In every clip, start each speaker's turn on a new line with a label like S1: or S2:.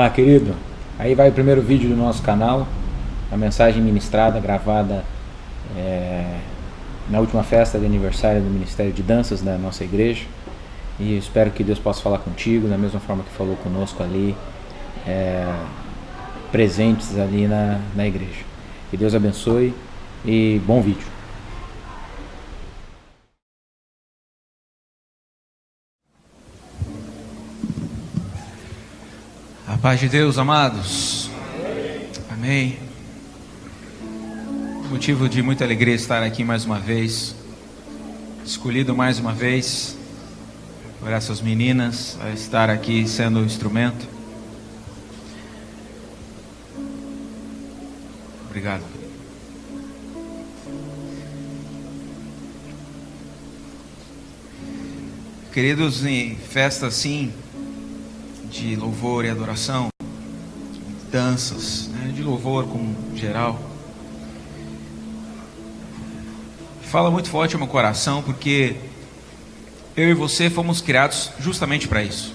S1: lá, querido. Aí vai o primeiro vídeo do nosso canal, a mensagem ministrada, gravada na última festa de aniversário do Ministério de Danças da nossa igreja. E eu espero que Deus possa falar contigo da mesma forma que falou conosco ali, presentes ali na igreja. Que Deus abençoe e bom vídeo.
S2: A paz de Deus, amados. Amém. Motivo de muita alegria estar aqui mais uma vez, escolhido mais uma vez por essas meninas a estar aqui sendo o instrumento. Obrigado. Queridos, em festa assim de louvor e adoração, danças, de louvor como geral, fala muito forte ao meu coração, porque eu e você fomos criados justamente para isso.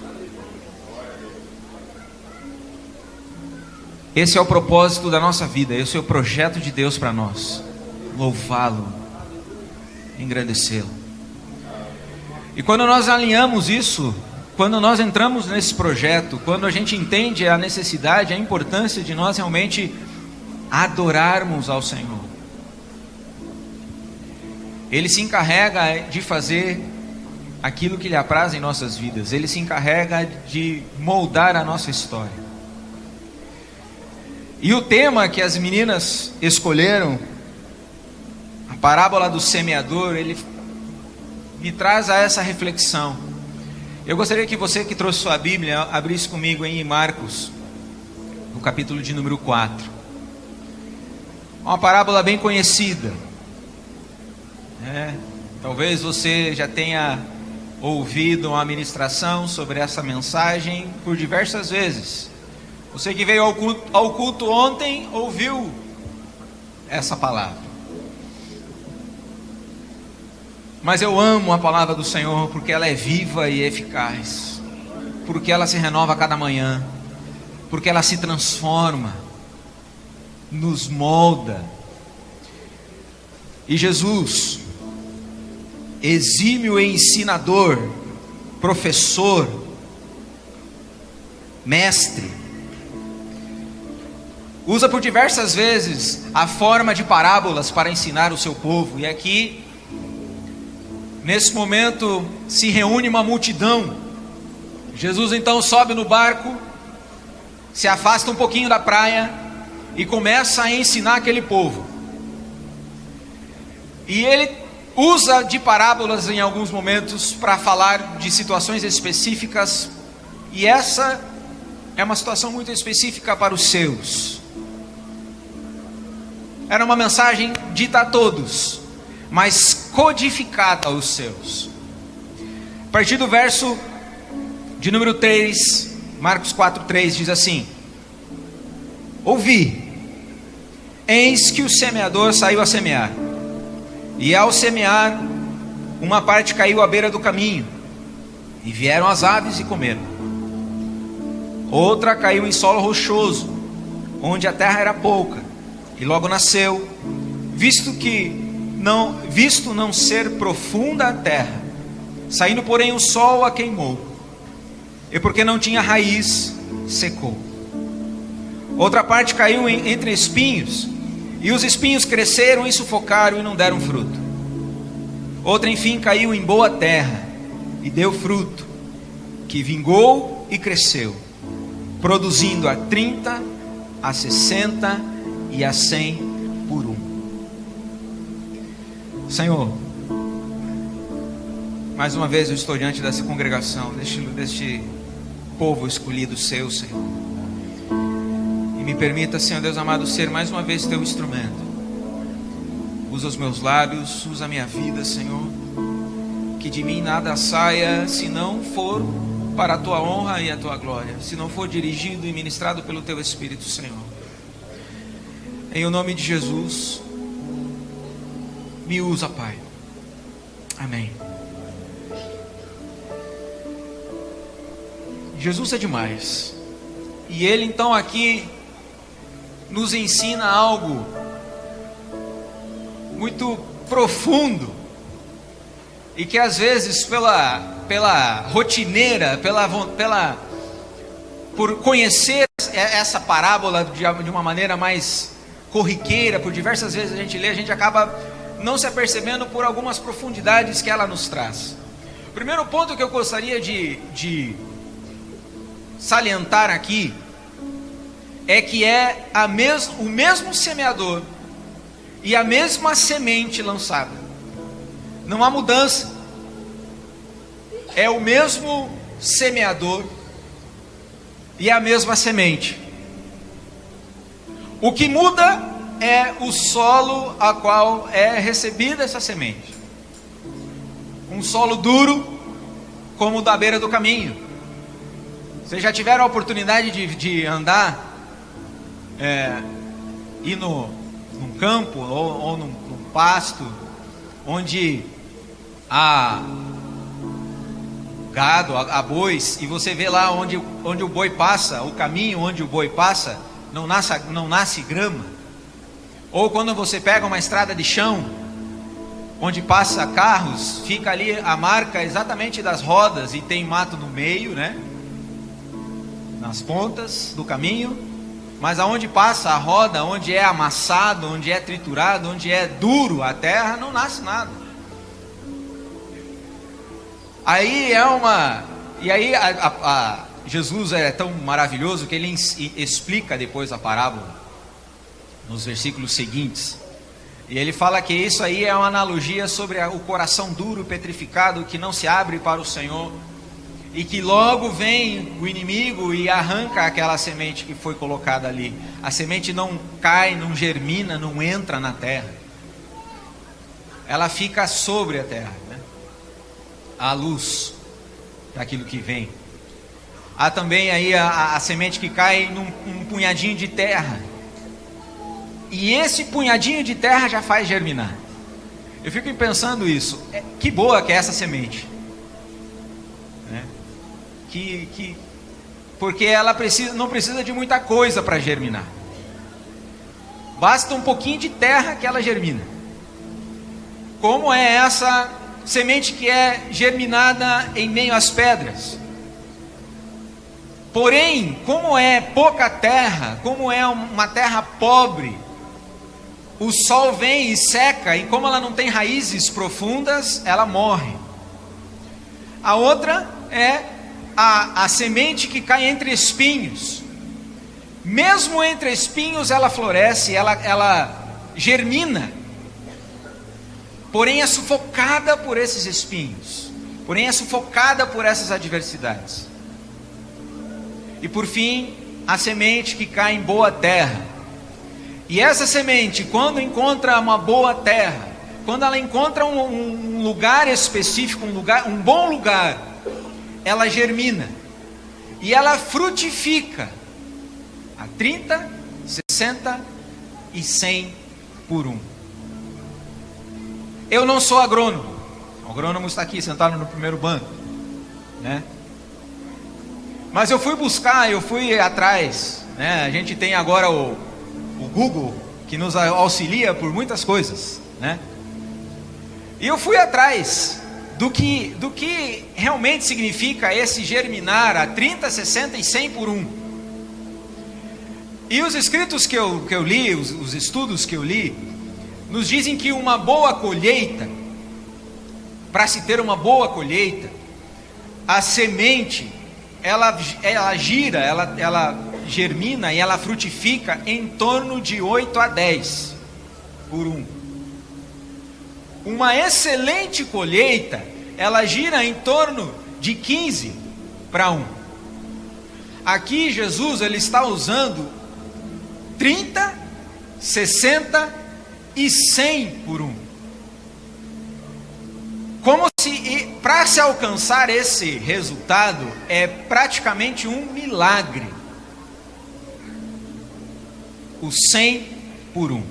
S2: Esse é o propósito da nossa vida, esse é o projeto de Deus para nós: louvá-lo, engrandecê-lo. E quando nós alinhamos isso, quando nós entramos nesse projeto, quando a gente entende a necessidade, a importância de nós realmente adorarmos ao Senhor, Ele se encarrega de fazer aquilo que lhe apraz em nossas vidas. Ele se encarrega de moldar a nossa história. E o tema que as meninas escolheram, a parábola do semeador, ele me traz a essa reflexão. Eu gostaria que você que trouxe sua Bíblia abrisse comigo em Marcos, no capítulo de número 4. Uma parábola bem conhecida. Talvez você já tenha ouvido uma ministração sobre essa mensagem por diversas vezes. Você que veio ao culto ontem ouviu essa palavra. Mas eu amo a palavra do Senhor porque ela é viva e eficaz, porque ela se renova a cada manhã, porque ela se transforma, nos molda. E Jesus, exímio ensinador, professor, mestre, usa por diversas vezes a forma de parábolas para ensinar o seu povo. E aqui, nesse momento, se reúne uma multidão. Jesus então sobe no barco, se afasta um pouquinho da praia e começa a ensinar aquele povo. E ele usa de parábolas em alguns momentos para falar de situações específicas, e essa é uma situação muito específica para os seus. Era uma mensagem dita a todos, mas codificada aos seus. A partir do verso de número 3, Marcos 4:3 diz assim: ouvi, eis que o semeador saiu a semear. E ao semear, uma parte caiu à beira do caminho, e vieram as aves e comeram. Outra caiu em solo rochoso, onde a terra era pouca, e logo nasceu, visto não ser profunda a terra. Saindo, porém, o sol a queimou, e porque não tinha raiz, secou. Outra parte caiu entre espinhos, e os espinhos cresceram e sufocaram e não deram fruto. Outra, enfim, caiu em boa terra e deu fruto, que vingou e cresceu, produzindo a 30, a 60 e a 100 por um. Senhor, mais uma vez eu estou diante dessa congregação, deste povo escolhido seu, Senhor. E me permita, Senhor Deus amado, ser mais uma vez teu instrumento. Usa os meus lábios, usa a minha vida, Senhor. Que de mim nada saia, se não for para a tua honra e a tua glória, se não for dirigido e ministrado pelo teu Espírito, Senhor. Em o nome de Jesus, me usa, Pai. Amém. Jesus é demais. E ele então aqui nos ensina algo muito profundo, e que às vezes pela rotineira, por conhecer essa parábola de uma maneira mais corriqueira, por diversas vezes a gente lê, a gente acaba não se apercebendo por algumas profundidades que ela nos traz. O primeiro ponto que eu gostaria de salientar aqui é que é o mesmo semeador e a mesma semente lançada. Não há mudança. É o mesmo semeador e a mesma semente. O que muda é o solo a qual é recebida essa semente. Um solo duro, como o da beira do caminho. Vocês já tiveram a oportunidade de andar, ir num campo ou num pasto, onde há gado, há bois, e você vê lá onde o boi passa, o caminho onde o boi passa, não nasce grama. Ou quando você pega uma estrada de chão, onde passa carros, fica ali a marca exatamente das rodas e tem mato no meio, né? Nas pontas do caminho, mas aonde passa a roda, onde é amassado, onde é triturado, onde é duro a terra, não nasce nada. Aí Jesus é tão maravilhoso que ele explica depois a parábola, nos versículos seguintes. E ele fala que isso aí é uma analogia sobre o coração duro, petrificado, que não se abre para o Senhor, e que logo vem o inimigo e arranca aquela semente que foi colocada ali. A semente não cai, não germina, não entra na terra. Ela fica sobre a terra, né? À luz daquilo que vem. Há também aí a semente que cai num punhadinho de terra. E esse punhadinho de terra já faz germinar. Eu fico pensando isso. Que boa que é essa semente, né? Porque ela não precisa de muita coisa para germinar. Basta um pouquinho de terra que ela germina. Como é essa semente que é germinada em meio às pedras? Porém, como é pouca terra, como é uma terra pobre, o sol vem e seca, e como ela não tem raízes profundas, ela morre. A outra é a semente que cai entre espinhos. Mesmo entre espinhos ela floresce, ela germina, porém é sufocada por esses espinhos, porém é sufocada por essas adversidades. E por fim, a semente que cai em boa terra. E essa semente, quando encontra uma boa terra, quando ela encontra um lugar específico, um bom lugar, ela germina e ela frutifica a 30, 60 e 100 por um. Eu não sou agrônomo. O agrônomo está aqui sentado no primeiro banco, né? Mas eu fui atrás, né? A gente tem agora o Google, que nos auxilia por muitas coisas, né? E eu fui atrás do que realmente significa esse germinar a 30, 60 e 100 por um. E os escritos que eu li, os estudos que eu li, nos dizem que uma boa colheita, para se ter uma boa colheita, a semente, ela gira, ela germina e ela frutifica em torno de 8 a 10 por um. Uma excelente colheita, ela gira em torno de 15 para 1. Aqui Jesus ele está usando 30, 60 e 100 por um. Como se, para se alcançar esse resultado, é praticamente um milagre. O 100 por um.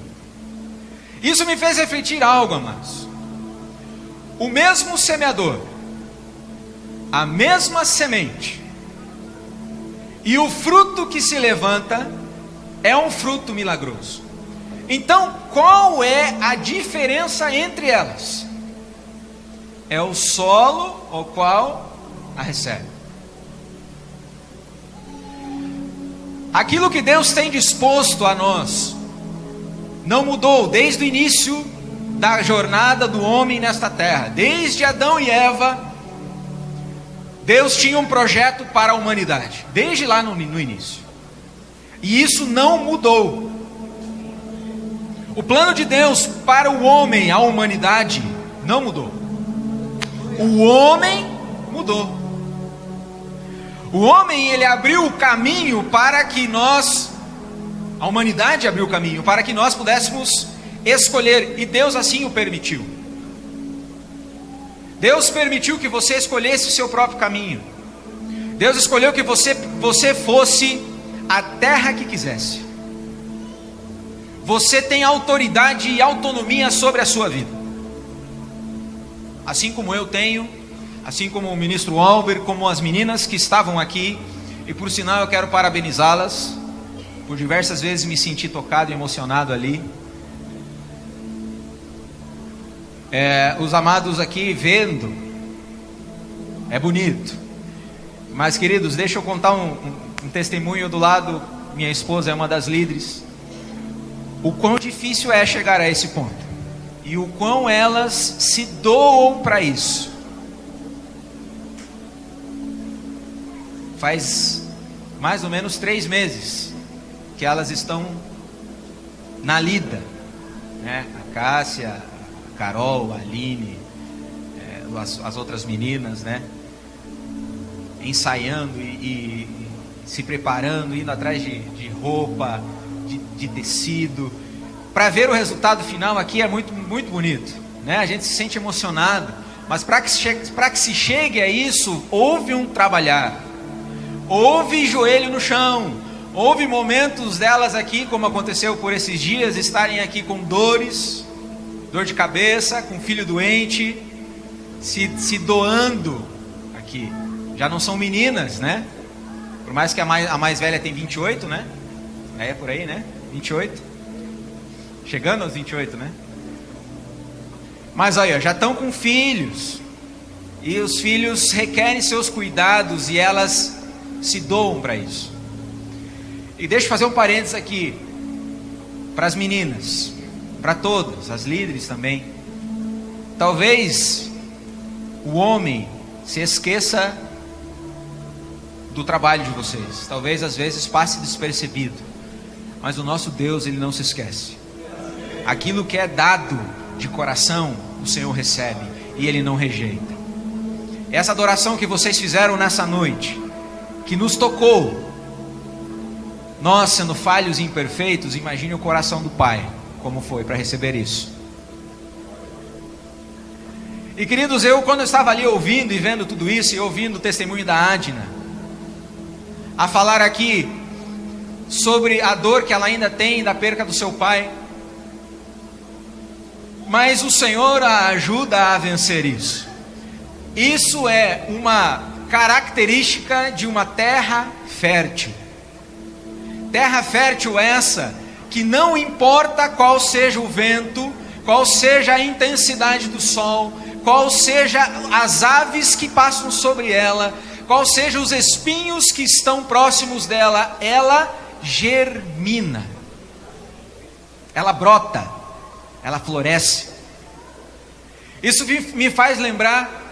S2: Isso me fez refletir algo, amados. O mesmo semeador, a mesma semente, e o fruto que se levanta é um fruto milagroso. Então, qual é a diferença entre elas? É o solo ao qual a recebe. Aquilo que Deus tem disposto a nós não mudou desde o início da jornada do homem nesta terra. Desde Adão e Eva, Deus tinha um projeto para a humanidade, desde lá no início. E isso não mudou. O plano de Deus para o homem, a humanidade, não mudou. O homem mudou. O homem, ele abriu o caminho para que nós, a humanidade abriu o caminho para que nós pudéssemos escolher, e Deus assim o permitiu. Deus permitiu que você escolhesse o seu próprio caminho. Deus escolheu que você fosse a terra que quisesse. Você tem autoridade e autonomia sobre a sua vida, assim como eu tenho, assim como o ministro Albert, como as meninas que estavam aqui. E por sinal eu quero parabenizá-las. Por diversas vezes me senti tocado e emocionado ali. Os amados aqui vendo, é bonito. Mas queridos, deixa eu contar um testemunho do lado. Minha esposa é uma das líderes. O quão difícil é chegar a esse ponto, e o quão elas se doam para isso. Faz mais ou menos 3 meses que elas estão na lida, né? A Cássia, a Carol, a Aline, as outras meninas, né? Ensaiando e se preparando, indo atrás de roupa, de tecido, para ver o resultado final. Aqui é muito, muito bonito, né? A gente se sente emocionado, mas para que se chegue a isso, houve um trabalhar, houve joelho no chão, houve momentos delas aqui, como aconteceu por esses dias, estarem aqui com dor de cabeça, com filho doente, se doando aqui. Já não são meninas, né? Por mais que a mais velha tem 28, né? É por aí, né? 28. Chegando aos 28, né? Mas olha, já estão com filhos. E os filhos requerem seus cuidados, e elas se doam para isso. E deixa eu fazer um parênteses aqui para as meninas, para todas, as líderes também. Talvez o homem se esqueça do trabalho de vocês. Talvez às vezes passe despercebido. Mas o nosso Deus, Ele não se esquece. Aquilo que é dado de coração, o Senhor recebe, e Ele não rejeita. Essa adoração que vocês fizeram nessa noite, que nos tocou, nós sendo falhos e imperfeitos, imagine o coração do Pai, como foi para receber isso. E queridos, quando eu estava ali ouvindo e vendo tudo isso, e ouvindo o testemunho da Adna, a falar aqui sobre a dor que ela ainda tem da perca do seu pai, mas o Senhor a ajuda a vencer isso. Isso é uma característica de uma terra fértil. Terra fértil essa que não importa qual seja o vento, qual seja a intensidade do sol, qual seja as aves que passam sobre ela, qual sejam os espinhos que estão próximos dela, ela germina, ela brota, ela floresce. Isso me faz lembrar,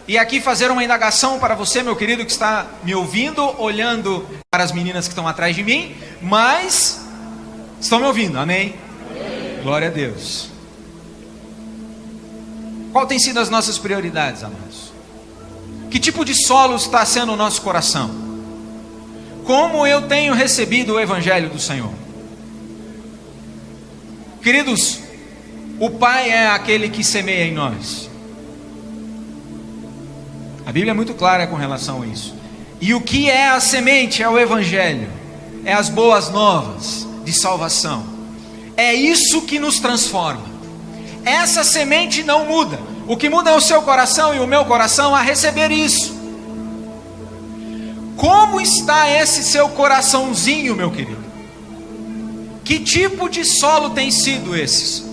S2: e aqui fazer uma indagação para você, meu querido, que está me ouvindo, olhando para as meninas que estão atrás de mim, mas estão me ouvindo, amém? Amém. Glória a Deus. Qual tem sido as nossas prioridades, amados? Que tipo de solo está sendo o nosso coração? Como eu tenho recebido o Evangelho do Senhor? Queridos, o Pai é aquele que semeia em nós. A Bíblia é muito clara com relação a isso. E o que é a semente? É o Evangelho, é as boas novas de salvação. É isso que nos transforma. Essa semente não muda. O que muda é o seu coração e o meu coração a receber isso. Como está esse seu coraçãozinho, meu querido? Que tipo de solo tem sido esses?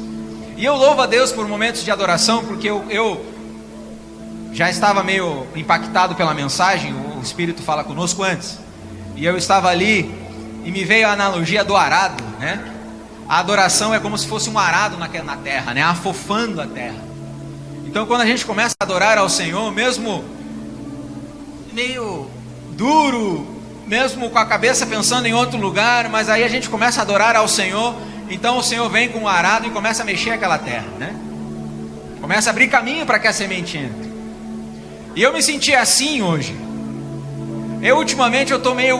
S2: E eu louvo a Deus por momentos de adoração, porque eu já estava meio impactado pela mensagem. O Espírito fala conosco antes, e eu estava ali, e me veio a analogia do arado, né? A adoração é como se fosse um arado na terra, né? Afofando a terra. Então quando a gente começa a adorar ao Senhor, mesmo meio duro, mesmo com a cabeça pensando em outro lugar, mas aí a gente começa a adorar ao Senhor, então o Senhor vem com um arado e começa a mexer aquela terra, né? Começa a abrir caminho para que a semente entre. E eu me senti assim hoje. Ultimamente eu estou meio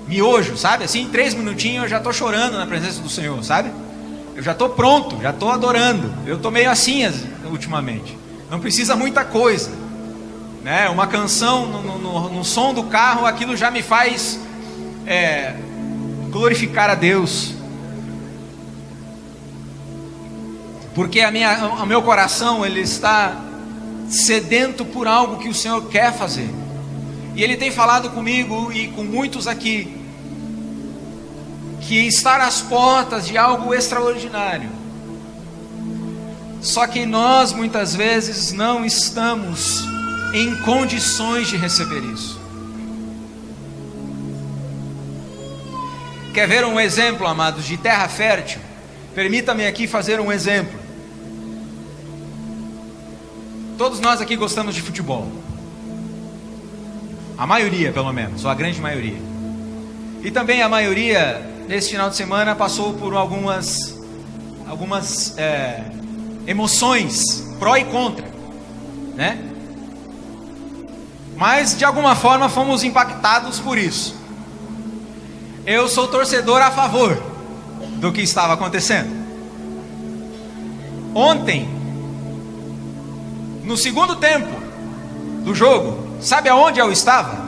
S2: miojo, sabe? Assim, 3 minutinhos eu já estou chorando na presença do Senhor, sabe? Eu já estou pronto, já estou adorando. Eu estou meio assim ultimamente. Não precisa muita coisa, né? Uma canção no som do carro, aquilo já me faz glorificar a Deus. Porque o meu coração, ele está sedento por algo que o Senhor quer fazer. E Ele tem falado comigo e com muitos aqui, que está às portas de algo extraordinário. Só que nós muitas vezes não estamos em condições de receber isso. Quer ver um exemplo, amados, de terra fértil? Permita-me aqui fazer um exemplo. Todos nós aqui gostamos de futebol. A maioria, pelo menos, ou a grande maioria. E também a maioria, nesse final de semana, passou por algumas emoções, pró e contra, né? Mas, de alguma forma, fomos impactados por isso. Eu sou torcedor a favor do que estava acontecendo. Ontem, no segundo tempo do jogo, sabe aonde eu estava?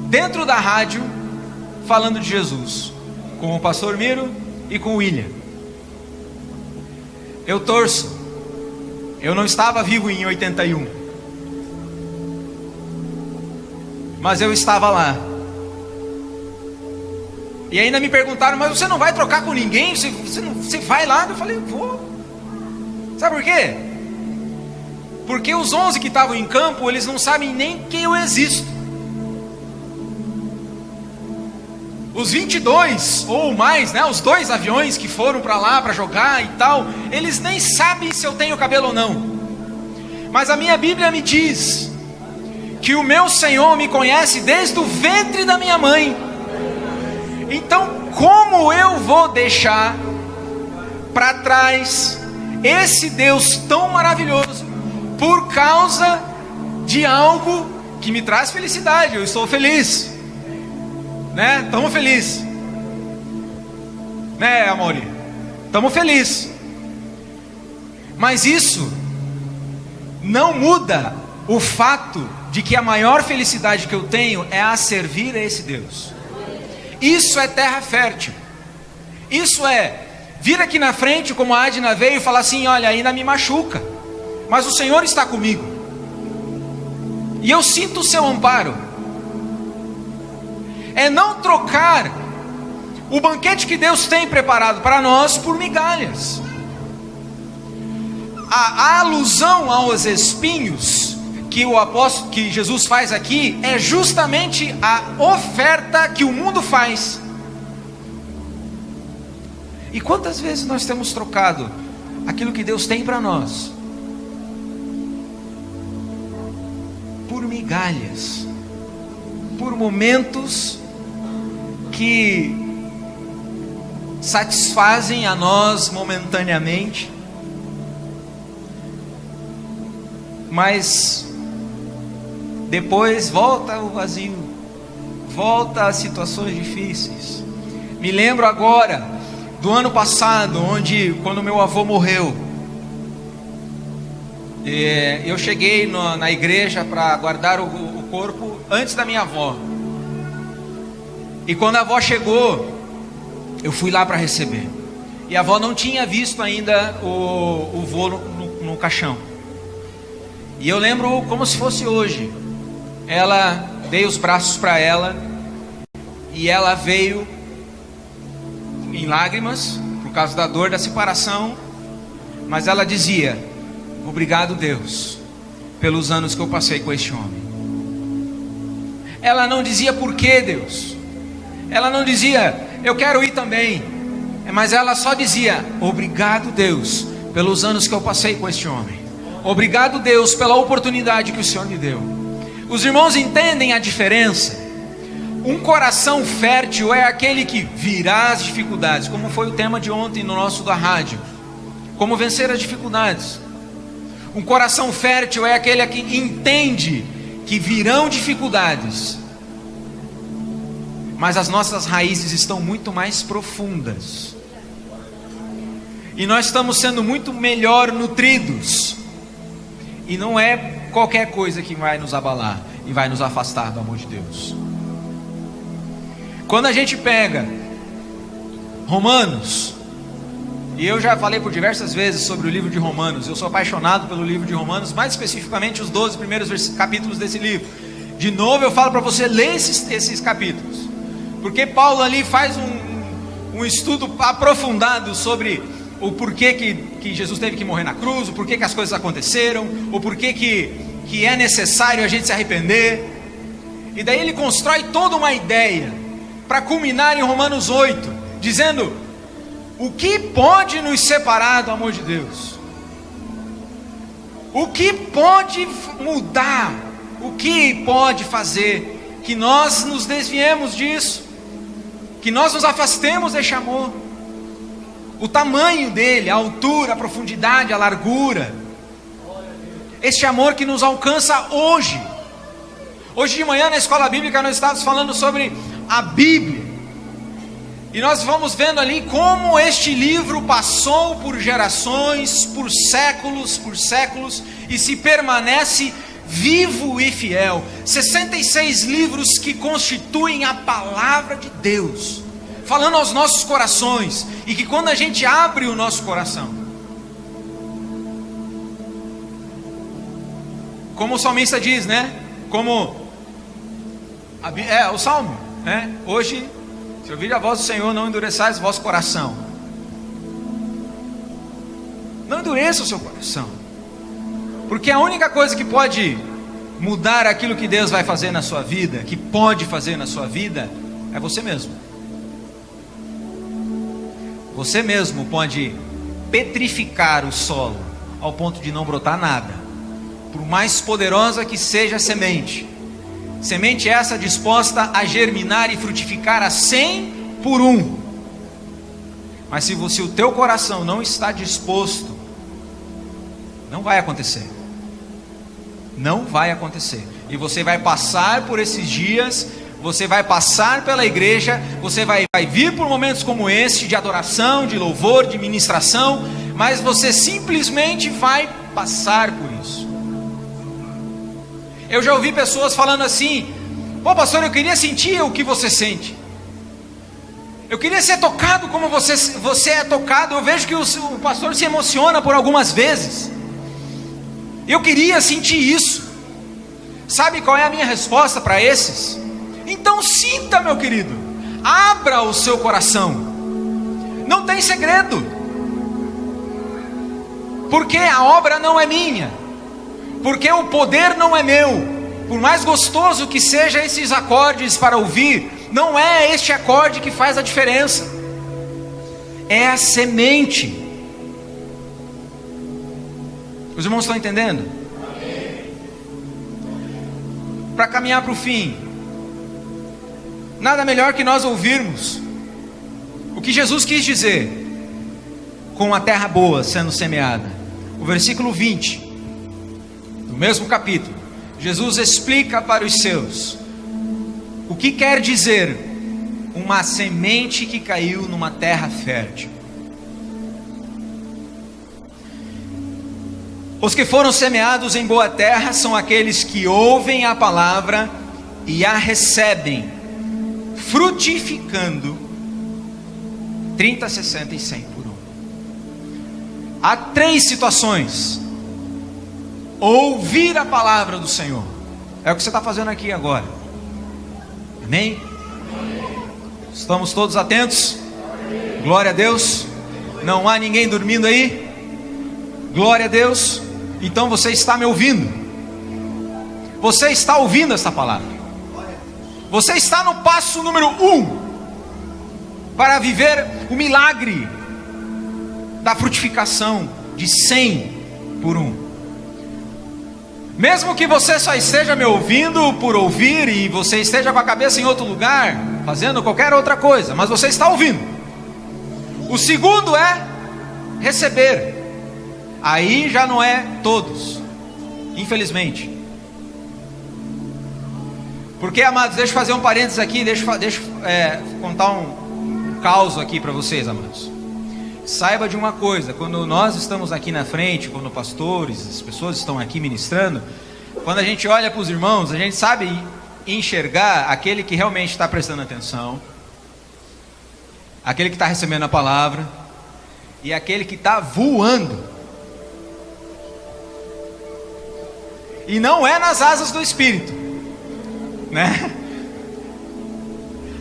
S2: Dentro da rádio, falando de Jesus, com o pastor Miro e com o William. Eu torço. Eu não estava vivo em 81, mas eu estava lá. E ainda me perguntaram: mas você não vai trocar com ninguém? Você vai lá? Eu falei: vou. Sabe por quê? Porque os 11 que estavam em campo, eles não sabem nem que eu existo. Os 22 ou mais, né, os 2 aviões que foram para lá para jogar e tal, eles nem sabem se eu tenho cabelo ou não. Mas a minha Bíblia me diz que o meu Senhor me conhece desde o ventre da minha mãe. Então, como eu vou deixar para trás esse Deus tão maravilhoso por causa de algo que me traz felicidade? Eu estou feliz, né? Estamos felizes, né, Amori? Estamos felizes. Mas isso não muda o fato de que a maior felicidade que eu tenho é a servir a esse Deus. Isso é terra fértil. Isso é vir aqui na frente, como a Adna veio, e falar assim: olha, ainda me machuca, mas o Senhor está comigo, e eu sinto o seu amparo. É não trocar o banquete que Deus tem preparado para nós por migalhas. A alusão aos espinhos que Jesus faz aqui é justamente a oferta que o mundo faz. E quantas vezes nós temos trocado aquilo que Deus tem para nós por migalhas, por momentos que satisfazem a nós momentaneamente, mas depois volta o vazio, volta as situações difíceis. Me lembro agora do ano passado, quando meu avô morreu, eu cheguei na igreja para guardar o corpo antes da minha avó. E quando a avó chegou, eu fui lá para receber. E a avó não tinha visto ainda o vô no caixão. E eu lembro como se fosse hoje. Ela, dei os braços para ela, e ela veio em lágrimas, por causa da dor da separação, mas ela dizia: obrigado, Deus, pelos anos que eu passei com este homem. Ela não dizia por que, Deus. Ela não dizia, eu quero ir também. Mas ela só dizia, obrigado, Deus, pelos anos que eu passei com este homem. Obrigado, Deus, pela oportunidade que o Senhor me deu. Os irmãos entendem a diferença? Um coração fértil é aquele que virá as dificuldades, como foi o tema de ontem no nosso da rádio. Como vencer as dificuldades. Um coração fértil é aquele que entende que virão dificuldades, mas as nossas raízes estão muito mais profundas, e nós estamos sendo muito melhor nutridos, e não é qualquer coisa que vai nos abalar e vai nos afastar do amor de Deus. Quando a gente pega Romanos, e eu já falei por diversas vezes sobre o livro de Romanos, eu sou apaixonado pelo livro de Romanos, mais especificamente os 12 primeiros capítulos desse livro. De novo eu falo para você, ler esses capítulos, porque Paulo ali faz um estudo aprofundado sobre o porquê que Jesus teve que morrer na cruz, o porquê que as coisas aconteceram, o porquê que é necessário a gente se arrepender. E daí ele constrói toda uma ideia para culminar em Romanos 8, dizendo: o que pode nos separar do amor de Deus? O que pode mudar? O que pode fazer que nós nos desviemos disso? Que nós nos afastemos deste amor? O tamanho dele, a altura, a profundidade, a largura. Este amor que nos alcança hoje. Hoje de manhã na escola bíblica nós estávamos falando sobre a Bíblia. E nós vamos vendo ali como este livro passou por gerações, por séculos, e se permanece vivo e fiel. 66 livros que constituem a palavra de Deus, falando aos nossos corações, e que quando a gente abre o nosso coração, como o salmista diz, né? Como o salmo, né? Hoje, se ouvir a voz do Senhor, não endureçais o vosso coração. Não endureça o seu coração, porque a única coisa que pode mudar aquilo que Deus vai fazer na sua vida, que pode fazer na sua vida, é você mesmo. Você mesmo pode petrificar o solo ao ponto de não brotar nada, por mais poderosa que seja a semente. Semente essa disposta a germinar e frutificar a 100 por 1. Mas se o teu coração não está disposto, não vai acontecer. Não vai acontecer. E você vai passar por esses dias, você vai passar pela igreja, você vai vir por momentos como esse, de adoração, de louvor, de ministração, mas você simplesmente vai passar por isso. Eu já ouvi pessoas falando assim: pô, pastor, eu queria sentir o que você sente. Eu queria ser tocado como você é tocado. Eu vejo que o pastor se emociona por algumas vezes. Eu queria sentir isso. Sabe qual é a minha resposta para esses? Então sinta, meu querido. Abra o seu coração. Não tem segredo. Porque a obra não é minha. Porque o poder não é meu. Por mais gostoso que sejam esses acordes para ouvir, não é este acorde que faz a diferença. É a semente. Os irmãos estão entendendo? Para caminhar para o fim, nada melhor que nós ouvirmos o que Jesus quis dizer com a terra boa sendo semeada. O versículo 20 do mesmo capítulo, Jesus explica para os seus o que quer dizer uma semente que caiu numa terra fértil. Os que foram semeados em boa terra são aqueles que ouvem a palavra e a recebem, frutificando 30, 60 e 100 por 1. Há 3 situações ouvir a palavra do Senhor. É o que você está fazendo aqui agora. Amém? Estamos todos atentos? Glória a Deus. Não há ninguém dormindo aí? Glória a Deus. Então você está me ouvindo. Você está ouvindo essa palavra. Você está no passo número 1 para viver o milagre da frutificação de 100 por 1. Mesmo que você só esteja me ouvindo por ouvir e você esteja com a cabeça em outro lugar, fazendo qualquer outra coisa, mas você está ouvindo. O segundo é receber. Aí já não é todos, infelizmente. Porque, amados, deixa eu fazer um parênteses aqui, deixa eu contar um caos aqui para vocês, amados. Saiba de uma coisa: quando nós estamos aqui na frente, quando pastores, as pessoas estão aqui ministrando, quando a gente olha para os irmãos, a gente sabe enxergar aquele que realmente está prestando atenção, aquele que está recebendo a palavra, e aquele que está voando. E não é nas asas do Espírito, né?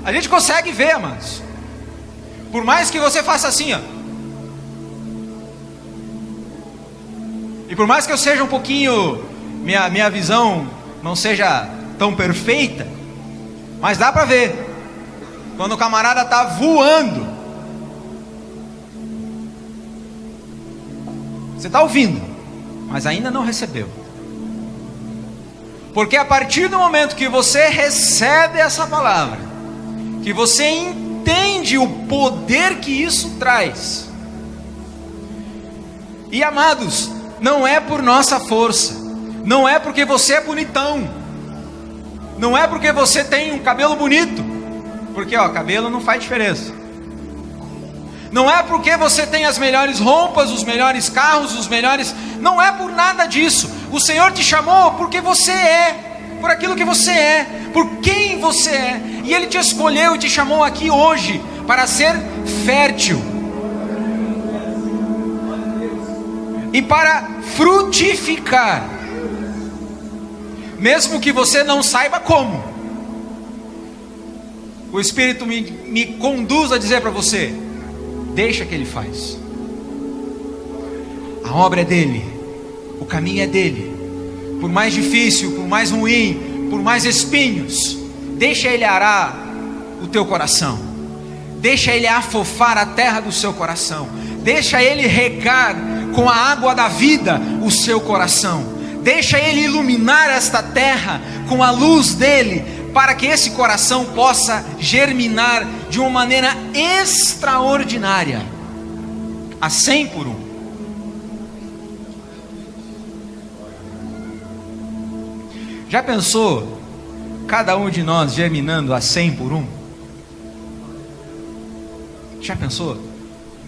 S2: A gente consegue ver, amados. Por mais que você faça assim, ó, e por mais que eu seja um pouquinho, minha visão não seja tão perfeita, mas dá para ver quando o camarada está voando. Você está ouvindo, mas ainda não recebeu. Porque a partir do momento que você recebe essa palavra, que você entende o poder que isso traz, e amados, não é por nossa força, não é porque você é bonitão, não é porque você tem um cabelo bonito, porque cabelo não faz diferença. Não é porque você tem as melhores roupas, os melhores carros, não é por nada disso. O Senhor te chamou porque você é, por aquilo que você é, por quem você é, e Ele te escolheu e te chamou aqui hoje para ser fértil e para frutificar, mesmo que você não saiba como. O Espírito me conduz a dizer para você: deixa que Ele faz. A obra é dele, o caminho é dele. Por mais difícil, por mais ruim, por mais espinhos, deixa Ele arar o teu coração, deixa Ele afofar a terra do seu coração, deixa Ele regar com a água da vida o seu coração, deixa Ele iluminar esta terra com a luz dele, para que esse coração possa germinar de uma maneira extraordinária, a 100 por 1. Já pensou cada um de nós germinando a 100 por 1? Já pensou?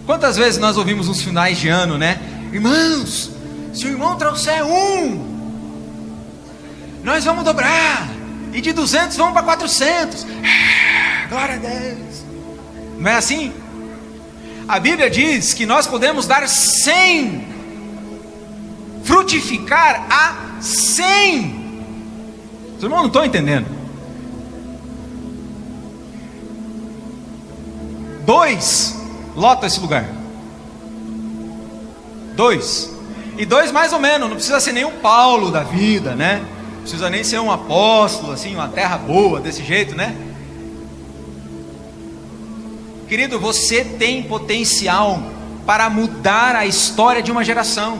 S2: Quantas vezes nós ouvimos nos finais de ano, né? Irmãos, se o irmão trouxer 1, nós vamos dobrar. E de 200 vamos para 400. Glória a Deus. Não é assim? A Bíblia diz que nós podemos dar 100, frutificar a 100. Os irmãos não estão entendendo. 2 lota esse lugar. 2. E 2 mais ou menos. Não precisa ser nenhum Paulo da vida, né? Não precisa nem ser um apóstolo, assim, uma terra boa, desse jeito, né? Querido, você tem potencial para mudar a história de uma geração.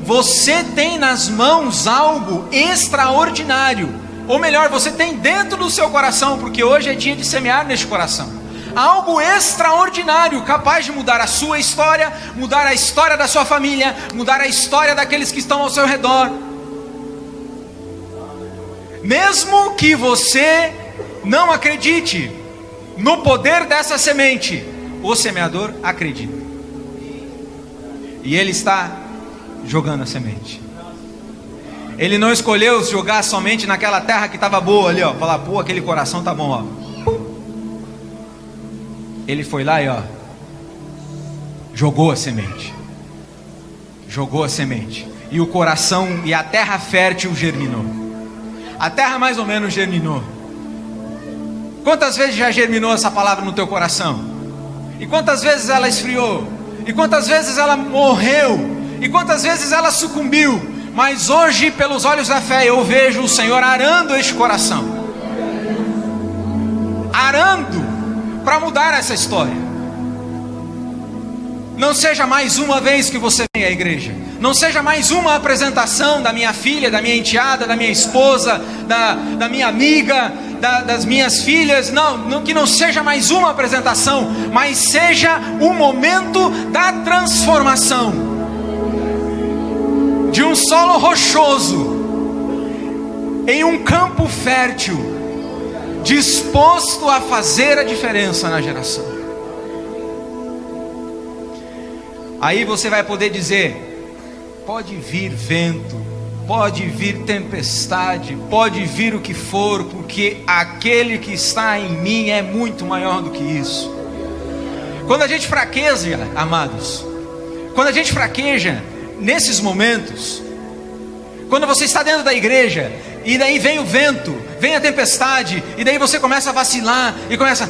S2: Você tem nas mãos algo extraordinário. Ou melhor, você tem dentro do seu coração, porque hoje é dia de semear neste coração, algo extraordinário, capaz de mudar a sua história, mudar a história da sua família, mudar a história daqueles que estão ao seu redor. Mesmo que você não acredite no poder dessa semente, o semeador acredita. E ele está jogando a semente. Ele não escolheu jogar somente naquela terra que estava boa ali, ó. Falar, pô, aquele coração tá bom, ó. Ele foi lá e ó, jogou a semente. Jogou a semente. e o coração e a terra fértil germinou. A terra mais ou menos germinou. Quantas vezes já germinou essa palavra no teu coração? E quantas vezes ela esfriou? E quantas vezes ela morreu? E quantas vezes ela sucumbiu? Mas hoje, pelos olhos da fé, eu vejo o Senhor arando este coração, arando para mudar essa história. Não seja mais uma vez que você vem à igreja, não seja mais uma apresentação da minha filha, da minha enteada, da minha esposa, da minha amiga, das minhas filhas. Não, que não seja mais uma apresentação, mas seja o momento da transformação, de um solo rochoso em um campo fértil, disposto a fazer a diferença na geração. Aí você vai poder dizer: pode vir vento, pode vir tempestade, pode vir o que for, porque aquele que está em mim é muito maior do que isso. Quando a gente fraqueja, amados, quando a gente fraqueja nesses momentos, quando você está dentro da igreja e daí vem o vento, vem a tempestade, e daí você começa a vacilar e começa: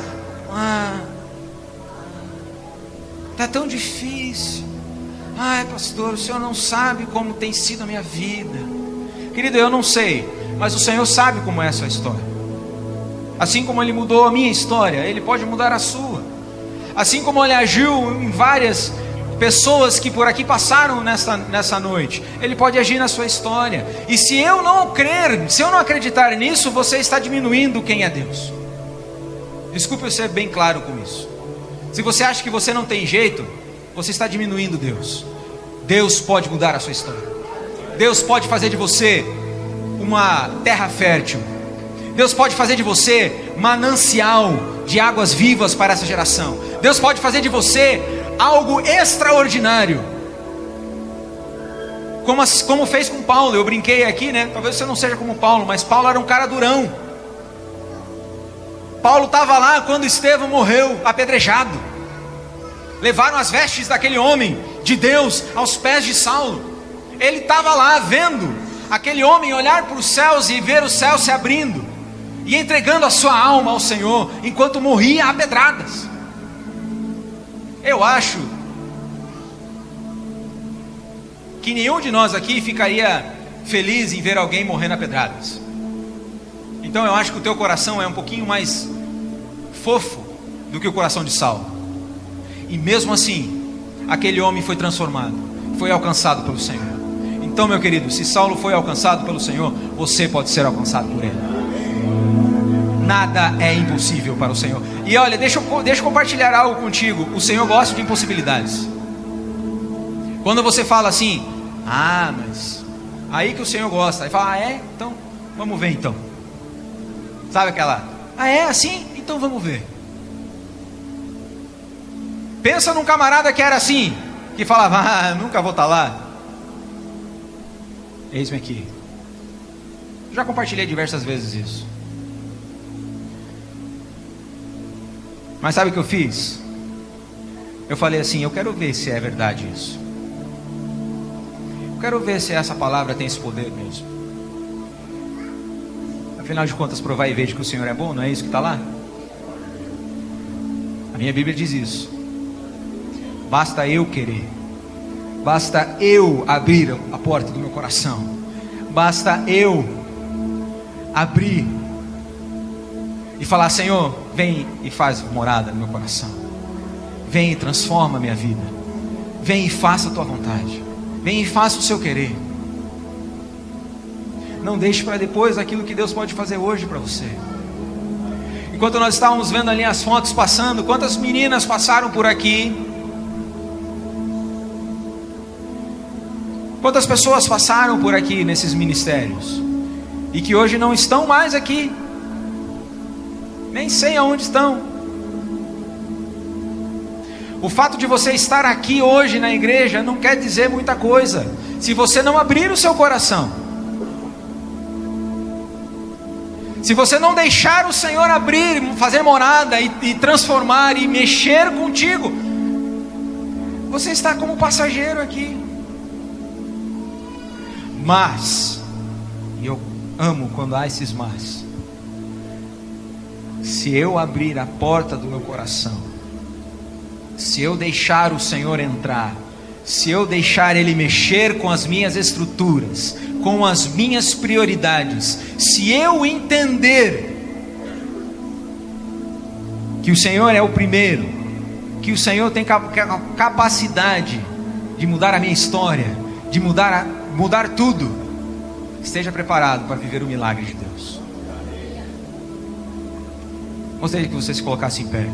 S2: está tão difícil. Ai, pastor, o senhor não sabe como tem sido a minha vida. Querido, eu não sei, mas o Senhor sabe como é a sua história. Assim como Ele mudou a minha história, Ele pode mudar a sua. Assim como Ele agiu em várias pessoas que por aqui passaram nessa noite, Ele pode agir na sua história. E se eu não crer, se eu não acreditar nisso, você está diminuindo quem é Deus. Desculpe eu ser bem claro com isso. Se você acha que você não tem jeito, você está diminuindo Deus. Deus pode mudar a sua história. Deus pode fazer de você uma terra fértil. Deus pode fazer de você manancial de águas vivas para essa geração. Deus pode fazer de você algo extraordinário, como fez com Paulo. Eu brinquei aqui, né? Talvez você não seja como Paulo, mas Paulo era um cara durão. Paulo estava lá quando Estevão morreu apedrejado. Levaram as vestes daquele homem de Deus aos pés de Saulo. Ele estava lá vendo aquele homem olhar para os céus e ver os céus se abrindo e entregando a sua alma ao Senhor, enquanto morria a pedradas. Eu acho que nenhum de nós aqui ficaria feliz em ver alguém morrendo a pedradas. Então eu acho que o teu coração é um pouquinho mais fofo do que o coração de Saulo. E mesmo assim, aquele homem foi transformado, foi alcançado pelo Senhor. Então, meu querido, se Saulo foi alcançado pelo Senhor, você pode ser alcançado por Ele. Nada é impossível para o Senhor. E olha, deixa eu compartilhar algo contigo. O Senhor gosta de impossibilidades. Quando você fala assim: mas aí que o Senhor gosta. Aí fala: então vamos ver então. Sabe aquela: é assim? Então vamos ver. Pensa num camarada que era assim, que falava: nunca vou estar lá. Eis-me aqui. Já compartilhei diversas vezes isso. Mas sabe o que eu fiz? Eu falei assim: eu quero ver se é verdade isso. Eu quero ver se essa palavra tem esse poder mesmo. Afinal de contas, provar e ver de que o Senhor é bom, não é isso que está lá? A minha Bíblia diz isso. Basta eu querer, basta eu abrir a porta do meu coração, basta eu abrir e falar: Senhor, vem e faz morada no meu coração, vem e transforma a minha vida, vem e faça a tua vontade, vem e faça o seu querer. Não deixe para depois aquilo que Deus pode fazer hoje para você. Enquanto nós estávamos vendo ali as fotos passando, quantas meninas passaram por aqui, quantas pessoas passaram por aqui nesses ministérios e que hoje não estão mais aqui, nem sei aonde estão. O fato de você estar aqui hoje na igreja não quer dizer muita coisa, se você não abrir o seu coração, se você não deixar o Senhor abrir, fazer morada e transformar e mexer contigo. Você está como passageiro aqui. Mas, e eu amo quando há esses mas, se eu abrir a porta do meu coração, se eu deixar o Senhor entrar, se eu deixar Ele mexer com as minhas estruturas, com as minhas prioridades, se eu entender que o Senhor é o primeiro, que o Senhor tem capacidade de mudar a minha história, de mudar tudo, esteja preparado para viver o milagre de Deus. Gostaria que você se colocasse em pé.